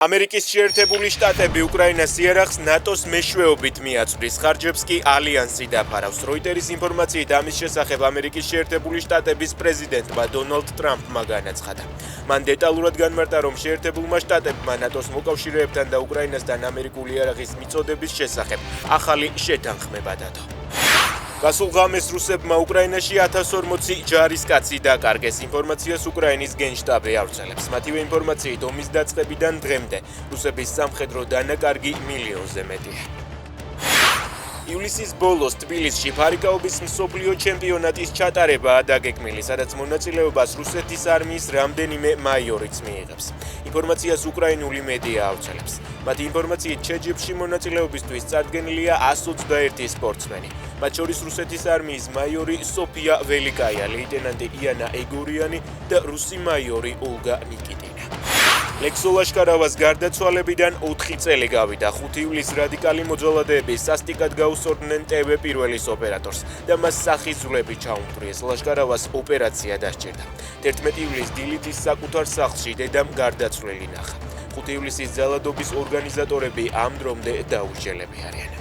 ამერიკის შეერთებული შტატები უკრაინას იარაღს ნატოს მეშვეობით მიაწვდის, ხარჯებს კი ალიანსი დაფარავს. როიტერის ინფორმაციით ამის შესახებ ამერიკის შეერთებული შტატების პრეზიდენტმა დონალდ ტრამპმა განაცხადა. მან დეტალურად განმარტა, რომ შეერთებულმა შტატებმა ნატოს მოკავშირეებთან და უკრაინასთან ამერიკული იარაღის მიწოდების შესახებ ახალი შეთანხმება დადო. გასულ ღამეს რუსებმა უკრაინაში 1040 ჯარისკაცი დაკარგეს. ინფორმაციას უკრაინის გენშტაბი ავრცელებს. მათივე ინფორმაციით ომის დაწყებიდან დღემდე რუსების სამხედრო დანაკარგი მილიონზე მეტია. ივლისის ბოლოს თბილისში ფარიკაობის მსოფლიო ჩემპიონატის ჩატარებაა დაგეგმილი, სადაც მონაწილეობას რუსეთის არმიის რამდენიმე მაიორიც მიიღებს. ინფორმაციას უკრაინული მედია ავრცელებს. მათი ინფორმაციით ჩეჯიბში მონაწილეობისთვის წარდგენილია 121 სპორტსმენი. მათ შორის რუსეთის არმიის მაიორი სოფია ველიკაია, ლეიტენანტი იანა ეგორიანი და რუსი მაიორი ოლგა ნიკიტინა. ლექსო ლაშკარავას გარდაცვალებიდან 4 წელი გავიდა. 5 ივლისს რადიკალი მოძალადეები სასტიკად გაუსწორდნენ ტევ პირველის ოპერატორს და მას სახიზვლები ჩაუმტვრიეს. ლაშკარავას ოპერაცია დასჭირდა. 11 ივლისს დილითის საკუთარ სახლში დედამ გარდაცვლილი ნახა. 5 ივლისის ძალადობის ორგანიზატორები ამ დრომდე დაუსჯელები არიან.